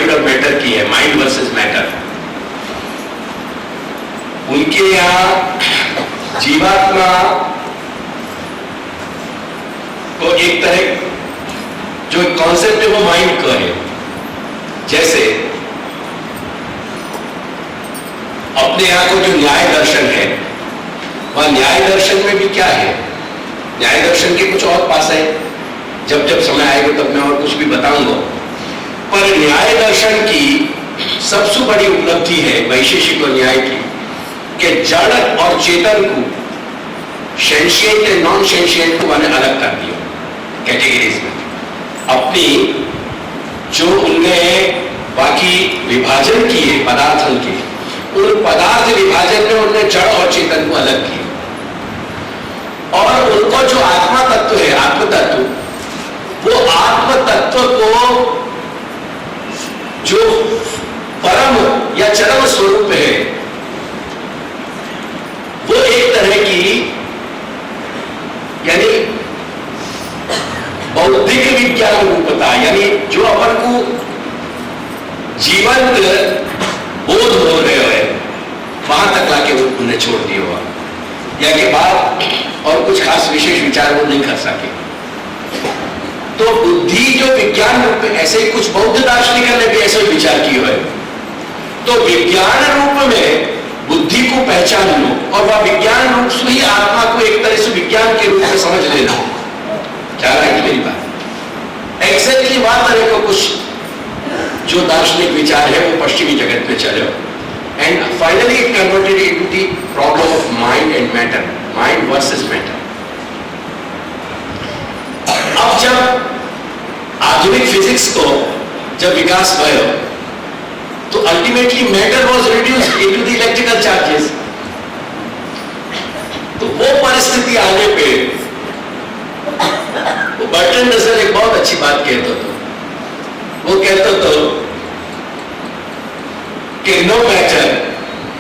Pyramid of matter की है, mind versus matter. उनके यहां जीवात्मा को एक तरह जो कॉन्सेप्ट है वो माइंड का है। जैसे अपने यहां को जो न्याय दर्शन है, वह न्याय दर्शन में भी क्या है, न्याय दर्शन के कुछ और पास है, जब जब समय आएगा तब मैं और कुछ भी बताऊंगा। पर न्याय दर्शन की सबसे बड़ी उपलब्धि है वैशेषिक और न्याय की, कि जड़ और चेतन को, सेंशिएंट एंड नॉन सेंशिएंट को मैंने अलग कर दिया कैटेगरीज में। अपनी जो उनने बाकी विभाजन किए पदार्थों के, उन पदार्थ विभाजन में उन्होंने जड़ और चेतन को अलग किया, और उनको जो आत्मा तत्व है, आत्म तत्व, वो आत्म तत्व को जो परम या चरम स्वरूप है, वो एक तरह की यानी बौद्धिक विज्ञान रूपता, यानी जो अपन को जीवंत बोध हो रहे हो, वहां तक लाके उन्हें छोड़ दिया हुआ, या के बाद और कुछ खास विशेष विचार वो नहीं कर सके। तो बुद्धि जो विज्ञान रूप में, ऐसे ही कुछ बौद्ध दार्शनिकों ने भी ऐसे विचार किए हुए। तो विज्ञान रूप में बुद्धि को पहचान लो, और वह विज्ञान रूप से ही आत्मा को एक तरह से विज्ञान के रूप में समझ लेना। क्या है मेरी बात? एग्जैक्टली वहां तरह का कुछ जो दार्शनिक विचार है वो पश्चिमी जगत में चले, and finally it converted into the problem of mind and matter, mind versus matter. अब जब आधुनिक फिजिक्स को जब विकास भयो, तो ultimately matter was reduced into the electrical charges. तो वो परिस्थिति आने पे वो बर्टन रसल एक बहुत अच्छी बात कहता था। वो कहता था कि no matter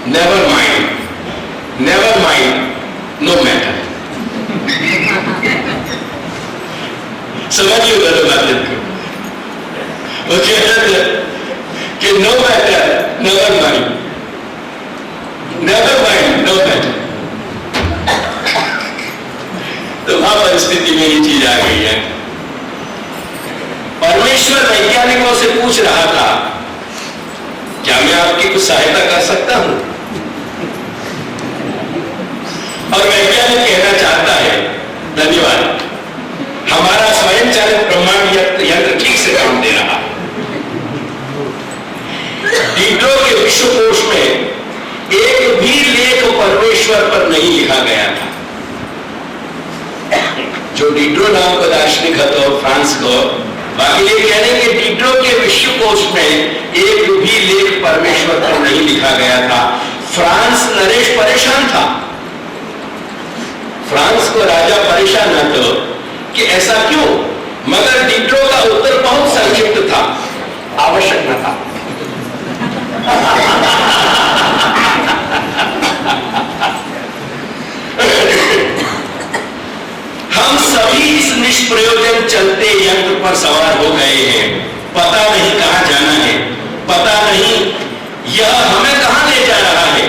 never mind, never mind no matter. समझिए बात को। वो कहता था कि no matter never mind, never mind no matter. तो वहां परिस्थिति में ये चीज आ गई है। परमेश्वर वैज्ञानिकों से पूछ रहा था, क्या मैं आपकी कुछ सहायता कर सकता हूं? और वैज्ञानिक कहना चाहता है, धन्यवाद, हमारा स्वयंचालित ब्रह्मांड यंत्र ठीक से काम दे रहा। डिड्रो के विश्वकोश में एक भी लेख परमेश्वर पर नहीं लिखा गया था। जो डिड्रो नाम का दार्शनिक है तो फ्रांस को, बाकी ये कह रहे हैं कि डिड्रो के विश्वकोश में एक भी लेख परमेश्वर पर नहीं लिखा गया था। फ्रांस नरेश परेशान था। फ्रांस को राजा परेशान था तो कि ऐसा क्यों, मगर डिड्रो का उत्तर बहुत संक्षिप्त था, आवश्यक न था। हम सभी इस निष्प्रयोजन चलते यंत्र पर सवार हो गए हैं। पता नहीं कहां जाना है, पता नहीं यह हमें कहां ले जा रहा है।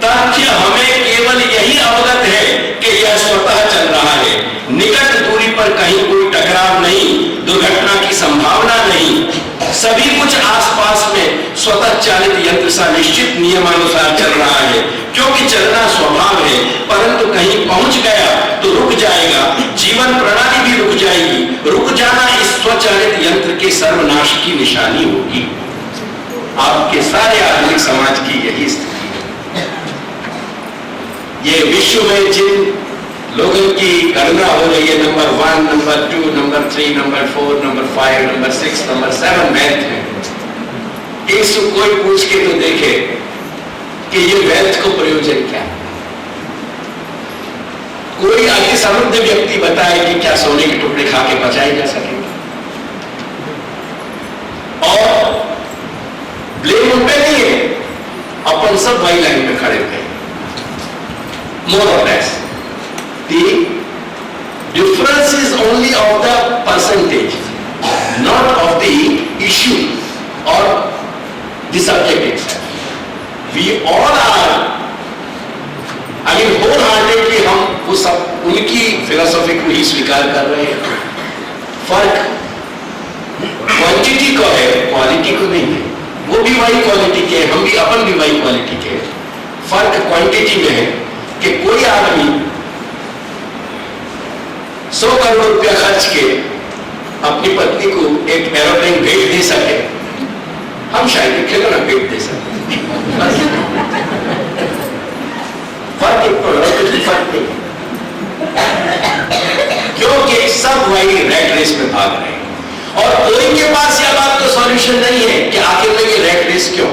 तथ्य हमें केवल यही अवगत है कि यह स्वतः चल रहा है। निकट दूरी पर कहीं कोई टकराव नहीं, दुर्घटना की संभावना नहीं। सभी कुछ आसपास में स्वतः चालित यंत्र सा निश्चित नियमानुसार चल रहा है, क्योंकि चलना स्वभाव है। परंतु कहीं पहुंच गया तो रुक जाएगा, जीवन प्रणाली भी रुक जाएगी। रुक जाना इस स्वचालित यंत्र के सर्वनाश की निशानी होगी। आपके सारे आधुनिक समाज की यही स्थिति है। ये विश्व में जिन लोगों की गणना हो रही है, number 1, number 2, number 3, number 4, number 5, number 6, number 7 wealth है। इसको कोई पूछ के तो देखे कि ये वेल्थ को प्रयोजन क्या है। कोई अति समृद्ध व्यक्ति बताए कि क्या सोने के टुकड़े खा के बचाए जा सकेंगे। और ब्लेम उन पे नहीं है, अपन सब वही लाइन में खड़े थे। मोर और less the difference is only of the percentage, not of the issue. the subject itself. We all are, I mean wholeheartedly हम वो सब उनकी फिलोसॉफी को ही स्वीकार कर रहे हैं। फर्क क्वांटिटी का है, क्वालिटी को नहीं है। वो भी वही क्वालिटी के, हम भी अपन भी वही क्वालिटी के। फर्क क्वांटिटी में है कि कोई आदमी 100 करोड़ रुपया खर्च के अपनी पत्नी को एक एरोप्लेन भेज दे सके, हम शायद एक खिलौना भेज दे सके। फर्क एक तो कुछ फर्क नहीं, क्योंकि सब वही रैट रेस में भाग रहे हैं और कोई के पास यह बात तो सॉल्यूशन नहीं है कि आखिर में ये रैट रेस क्यों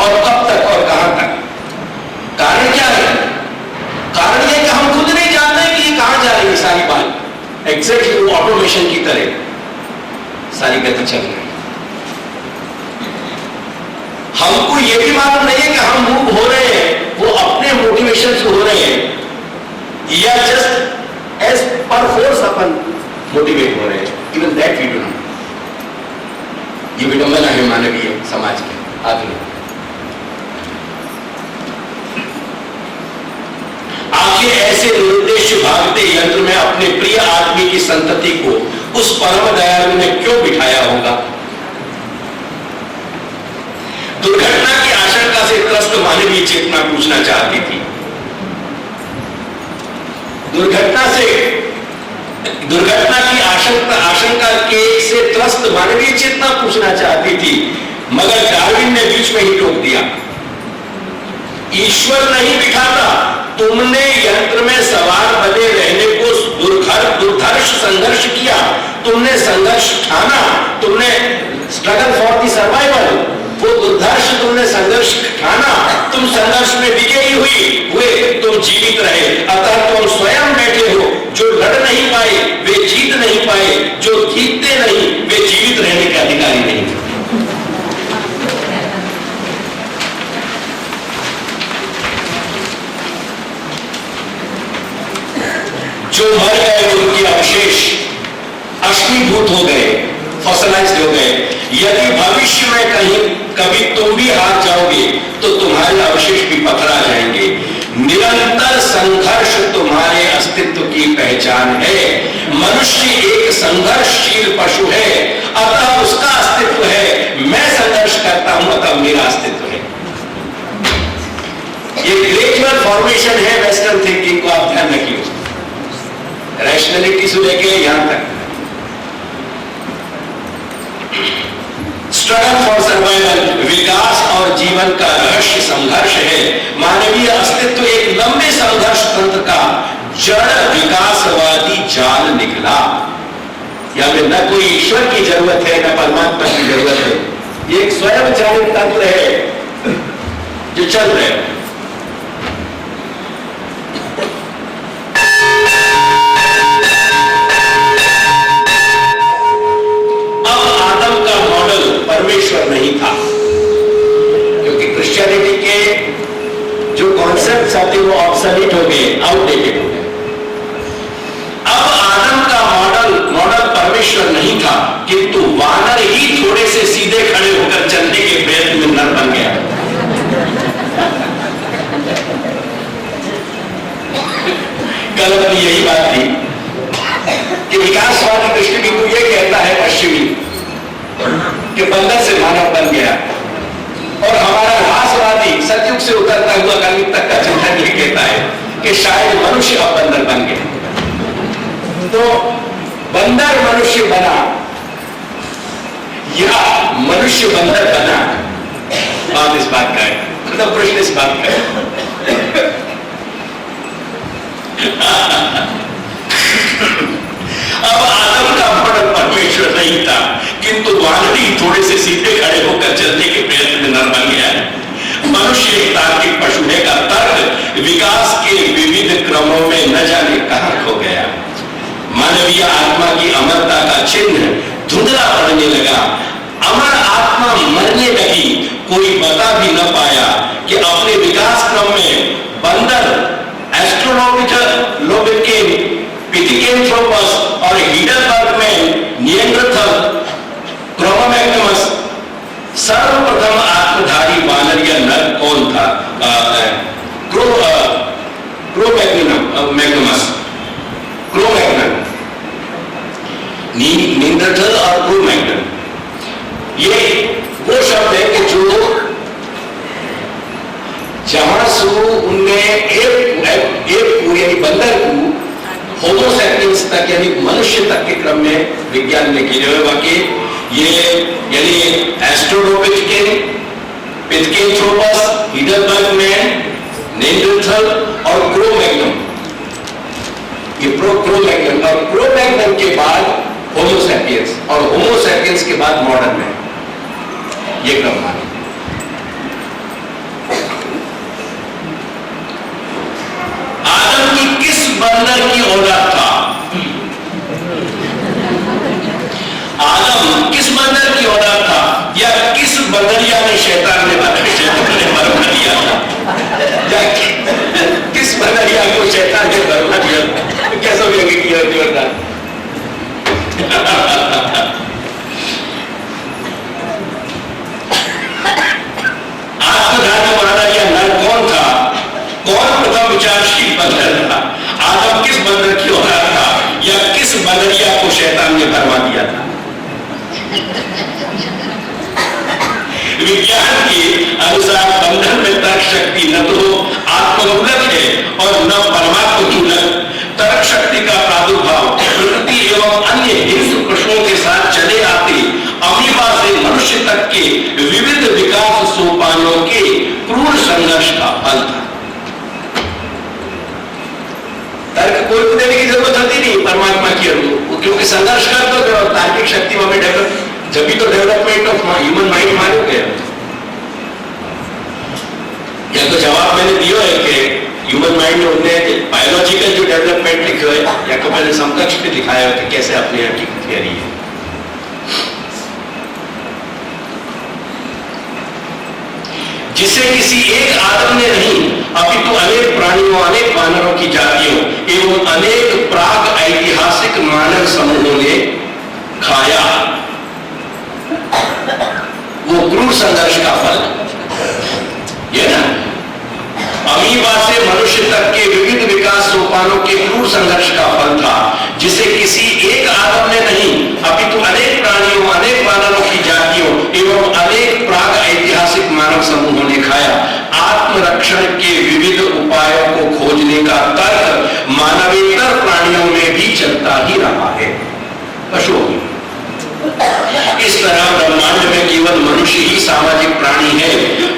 और कब तक और कहां तक। कारण क्या है? कारण यह कि हम खुद नहीं जानते कि ये कहां जा रही है सारी बात। एग्जैक्टली ऑटोमेशन की तरह सारी गति चल रही है। हमको यह भी मालूम नहीं है कि हम मूव हो रहे हैं वो अपने मोटिवेशन से हो रहे हैं या जस्ट एज पर फोर्स अपन मोटिवेट हो रहे हैं। Even that we do not. ये विडंबना है मानवीय समाज के आगे। आखिर ऐसे निरुद्देश्य भागते यंत्र में अपने प्रिय आदमी की संतति को उस परम दयालु ने क्यों बिठाया होगा? दुर्घटना की आशंका से त्रस्त मानवीय चेतना पूछना चाहती थी। दुर्घटना की आशंका के से त्रस्त मानवीय चेतना पूछना चाहती थी, मगर डार्विन ने बीच में ही टोक दिया। ईश्वर नहीं बिठाता, तुमने यंत्र में सवार बने रहने को दुर्धर्ष संघर्ष किया, तुमने संघर्ष ठाना, तुमने स्ट्रगल फॉर दी सर्वाइवल, वो दुर्धर्ष तुमने संघर्ष ठाना, तुम संघर्ष में विजयी हुए, तुम जीवित रहे। अतः तुम स्वयं बैठे हो, जो लड़ नहीं पाए वे जीत नहीं पाए, जो जीतते नहीं वे जीवित रहने के अधिकारी नहीं। जो मर गए उनके अवशेष अश्मीभूत हो गए, फॉसिलाइज्ड हो गए। यदि भविष्य में कहीं कभी तुम भी हार जाओगे तो तुम्हारे अवशेष भी पथरा जाएंगे। निरंतर संघर्ष तुम्हारे अस्तित्व की पहचान है। मनुष्य एक संघर्षशील पशु है, अतः उसका अस्तित्व है। मैं संघर्ष करता हूं, अतः मेरा अस्तित्व है। ये ग्रेजुअल फॉर्मेशन है वेस्टर्न थिंकिंग को, आप ध्यान रखिए। रैशनैलिटी से लेके यहां तक स्ट्रगल फॉर सर्वाइवल, विकास और जीवन का रहस्य संघर्ष है। मानवीय अस्तित्व एक लंबे संघर्ष तंत्र का जड़ विकासवादी जाल निकला। यहां में न कोई ईश्वर की जरूरत है न परमात्मा की जरूरत है। ये एक स्वयं चालित तंत्र है जो चल रहे हैं। परमेश्वर नहीं था, क्योंकि क्रिश्चियनिटी के जो कॉन्सेप्ट्स आते वो ऑब्सोलीट हो गए, आउटडेटेड हो गए। अब आदम का मॉडल परमेश्वर नहीं था, किंतु वानर ही थोड़े से सीधे खड़े होकर चलने के प्रयत्न में नर बन गया। कल अपनी यही बात थी कि विकासवादी दृष्टिकोण तो यह कहता है पश्चिमी कि बंदर से मानव बन गया, और हमारा ह्रासवादी सतयुग से उतरता हुआ कलयुग तक का चिंतन ये कहता है कि शायद मनुष्य अब बंदर बन गया। तो बंदर मनुष्य बना या मनुष्य बंदर बना, बात इस बात का है, मतलब प्रश्न इस बात का है। अब आदम का मॉडल परमेश्वर नहीं था, किंतु वानर ही थोड़े से सीधे खड़े होकर चलने के प्रयत्न में नर बन गया है। मनुष्य एक तार्किक पशु है का तर्क विकास के विविध क्रमों में न जाने कहां खो गया। मानवीय आत्मा की अमरता का चिन्ह धुंधला पड़ने लगा। अमर आत्मा मरने लगी। कोई बता भी न पाया कि अपने विकास क्रम में बंदर एस्ट्रोनॉमिकल पिथिकेंथ्रोपस और हिडनबर्ग में निएंडरथल, क्रोमैग्नस, सर्वप्रथम आत्मधारी वानर या नर कौन था? नींदरथल और क्रो-मैग्नन, ये वो शब्द है कि जो जहां से उनने एक यानी बंदर को होमो सैपियंस तक यानी मनुष्य तक के क्रम में विज्ञान ने किए हुए वाक्य ये यानी एस्ट्रोनोपिथिकेन, पिथकेंथ्रोपस, हीडलबर्ग मैन, नेंडरथल और क्रो-मैग्नन, ये क्रो-मैग्नन और क्रो-मैग्नन के बाद होमो सैपियंस और होमो सैपियंस के बाद मॉडर्न मैन, ये क्रम माने। आदम की किस बंदर की औलाद था? आदम किस बंदर की औलाद था या किस बंदरिया में शैतान ने बर्मा दिया था? या किस बंदरिया को शैतान ने बर्मा दिया था? कैसा व्यंग किया जोरदार। आत्मधारी वानर या नर कौन था? कौन प्रथम विचारशील बंदर था? आदम किस बंदर की औलाद था या किस बंदरिया को शैतान ने भरमा दिया था? विज्ञान के अनुसार बंधन में तर्क शक्ति न तो आत्मोन्नत है और न परमात्मोन्नत। तर्क शक्ति का प्रादुर्भाव प्रकृति एवं अन्य हिंसक प्रश्नों के साथ चले आते अमीबा से मनुष्य तक के विविध विकास सोपानों के क्रूर संघर्ष का फल था। तर्क कोई को देने की जरूरत होती नहीं परमात्मा की, क्योंकि संघर्ष कर तो तार्किक शक्ति में डेवलप, जब भी तो डेवलपमेंट ऑफ ह्यूमन माइंड मालूम गया। या तो जवाब मैंने दिया है कि ह्यूमन माइंड में उन्हें बायोलॉजिकल जो डेवलपमेंट लिखे हुए या तो मैंने समकक्ष पे दिखाया कि कैसे अपने यहाँ की थियरी है। जिसे किसी एक आदम ने नहीं अपितु अनेक प्राणियों, अनेक वानरों की जातियों एवं अनेक प्राग ऐतिहासिक मानव समूहों ने खाया, वो क्रूर संघर्ष का फल ये ना। अमीबा से मनुष्य तक के विविध विकास सोपानों के क्रूर संघर्ष का फल था, जिसे किसी एक आदम ने नहीं अपितु अनेक प्राणियों, अनेक वानरों की जातियों एवं अनेक प्राग ऐतिहासिक मानव समूहों ने खाया। आत्मरक्षण के विविध उपायों को खोजने का तर्क मानवेतर प्राणियों में भी चलता ही रहा है। पशुओं में इस तरह ब्रह्मांड में केवल मनुष्य ही सामाजिक प्राणी है,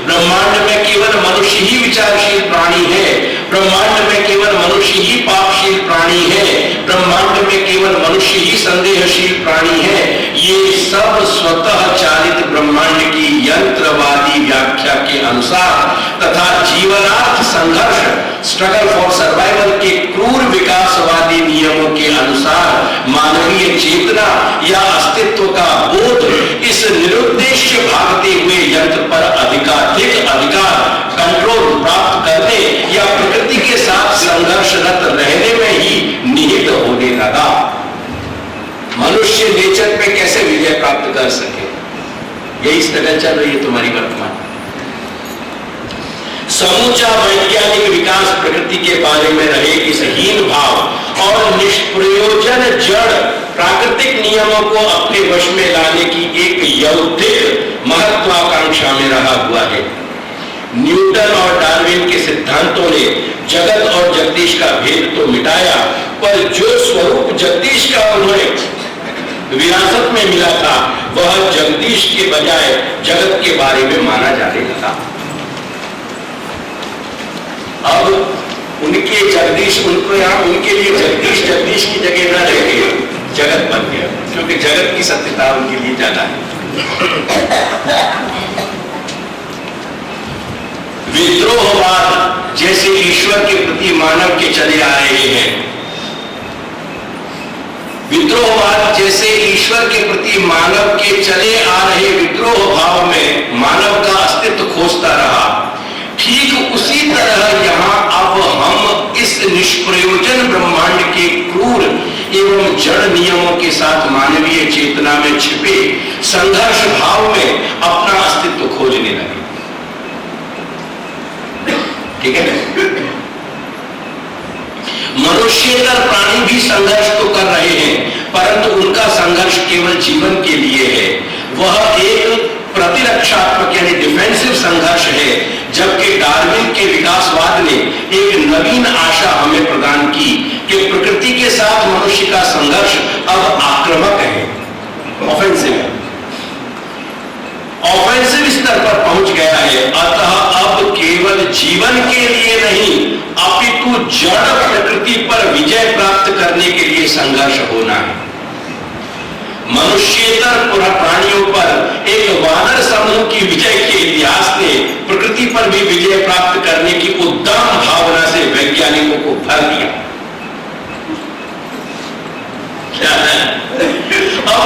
ब्रह्मांड में केवल मनुष्य ही विचारशील प्राणी है, ब्रह्मांड में केवल मनुष्य ही पापशील प्राणी है, ब्रह्मांड में केवल मनुष्य ही संदेहशील प्राणी है। ये सब स्वतः चालित ब्रह्मांड की यंत्रवादी व्याख्या के अनुसार तथा जीवनार्थ संघर्ष स्ट्रगल फॉर सर्वाइवल के क्रूर विकासवादी नियमों के अनुसार मानवीय चेतना या अस्तित्व का बोध इस निरुद्देश्य भागते हुए यंत्र पर अधिकाधिक अधिकार कंट्रोल प्राप्त करने या प्रकृति के साथ संघर्षरत रहने में ही निहित होने लगा। मनुष्य नेचर पे कैसे विजय प्राप्त कर सके, यही स्ट्रगल चल रही है तुम्हारी वर्तमान। समूचा वैज्ञानिक विकास प्रकृति के बारे में रहे इस हीन भाव और निष्प्रयोजन जड़ प्राकृतिक नियमों को अपने वश में लाने की एक यौद्धिक महत्वाकांक्षा में रहा हुआ है। न्यूटन और डार्विन के सिद्धांतों ने जगत और जगदीश का भेद तो मिटाया, पर जो स्वरूप जगदीश का उन्हें विरासत में मिला था वह जगदीश के बजाय जगत के बारे में माना जाने लगा। अब उनके जगदीश, उनको यहाँ उनके लिए जगदीश जगदीश की जगह न रह गए, जगत बन गया, क्योंकि जगत की सत्यता उनके लिए ज्यादा है। विद्रोहवाद जैसे ईश्वर के प्रति मानव के चले आ रहे हैं, विद्रोहवाद जैसे ईश्वर के प्रति मानव के चले आ रहे विद्रोह भाव में मानव का अस्तित्व खोजता रहा, ठीक उसी तरह यहाँ अब हम इस निष्प्रयोजन ब्रह्मांड के क्रूर एवं जड़ नियमों के साथ मानवीय चेतना में छिपे संघर्ष भाव में अपना अस्तित्व इतर प्राणी भी संघर्ष तो कर रहे हैं, परंतु उनका संघर्ष केवल जीवन के लिए है। वह एक प्रतिरक्षात्मक यानी डिफेंसिव संघर्ष है, जबकि डार्विन के विकासवाद ने एक नवीन आशा हमें प्रदान की कि प्रकृति के साथ मनुष्य का संघर्ष अब आक्रामक है, ऑफेंसिव है, ऑफेंसिव स्तर पर पहुंच गया है। अतः अब केवल जीवन के लिए नहीं, अपितु जड़ प्रकृति पर विजय प्राप्त करने के लिए संघर्ष होना है। मनुष्येतर प्राणियों पर एक वानर समूह की विजय के इतिहास ने प्रकृति पर भी विजय प्राप्त करने की उद्दाम भावना से वैज्ञानिकों को भर दिया। क्या है? अब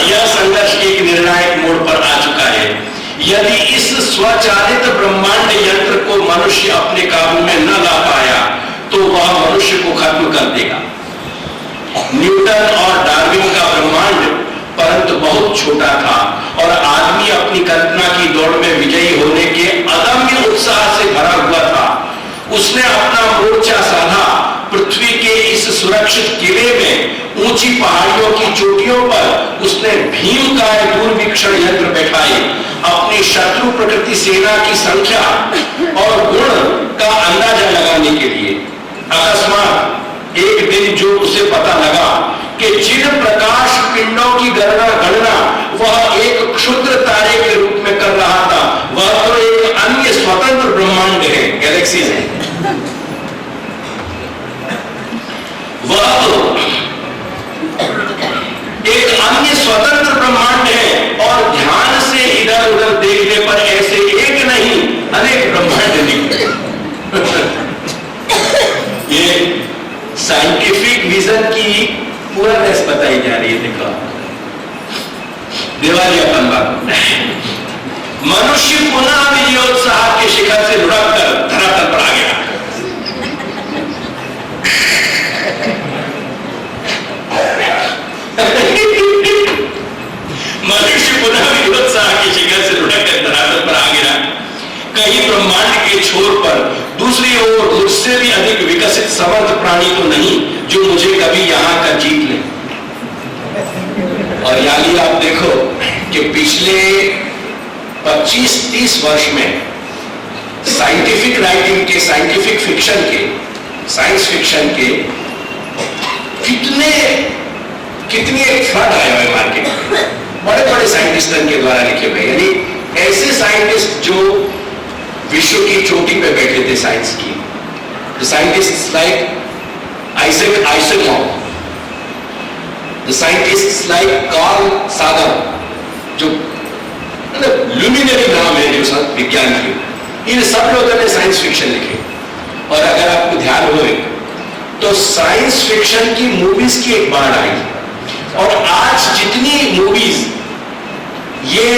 यह संघर्ष एक निर्णायक मोड़ पर आ चुका है। यदि इस स्वचालित ब्रह्मांड यंत्र को मनुष्य अपने काबू में न ला पाया तो वह मनुष्य को खत्म कर देगा। न्यूटन और डार्विन का ब्रह्मांड परंतु बहुत छोटा था और आदमी अपनी कल्पना की दौड़ में विजयी होने के अदम्य उत्साह से भरा हुआ था। उसने अपना मोर्चा साधा। पृथ्वी के इस सुरक्षित किले में ऊंची पहाड़ियों की चोटियों पर उसने भीमकाय दूरवीक्षण यंत्र बैठाए। अपनी शत्रु प्रकृति सेना की संख्या और गुण का अंदाजा लगाने के लिए अकस्मात एक दिन जो उसे पता लगा कि जिन प्रकाश पिंडों की गणना वह एक क्षुद्र तारे के रूप में कर रहा था, वह तो एक अन्य स्वतंत्र ब्रह्मांड है, गैलेक्सीज है। वह तो एक अन्य स्वतंत्र ब्रह्मांड है और ध्यान से इधर उधर देखने पर ऐसे एक नहीं अनेक ब्रह्मांड दिखते। ये साइंटिफिक विजन की पूर्णनेस बताई जा रही है। देखो दिवालियापन बात। मनुष्य पुनः विजयोत्साह के शिखर से लुढ़क कर धरातल पर आ गया। मनुष्य पुनः विजयोत्साह के शिखर से लुढ़क कर धरातल पर आ गया। कहीं ब्रह्मांड के छोर पर दूसरी ओर मुझसे भी अधिक विकसित समर्थ प्राणी तो नहीं जो मुझे कभी यहां का जीत ले। और यानी आप देखो कि पिछले 25-30 वर्ष में साइंटिफिक राइटिंग के, साइंटिफिक फिक्शन के, साइंस फिक्शन के कितनी एक फ्लड आया है मार्केट में। बड़े बड़े साइंटिस्टों के द्वारा लिखे हुए, यानी ऐसे साइंटिस्ट जो विश्व की चोटी पे बैठे थे साइंस की। The scientists like Isaac Asimov, the scientists like Carl Sagan, जो लुमिनरी नाम है जो सब विज्ञान के, इन सब लोगों ने साइंस फिक्शन लिखे। और अगर आपको ध्यान हो तो साइंस फिक्शन की मूवीज की एक बाढ़ आई और आज जितनी मूवीज ये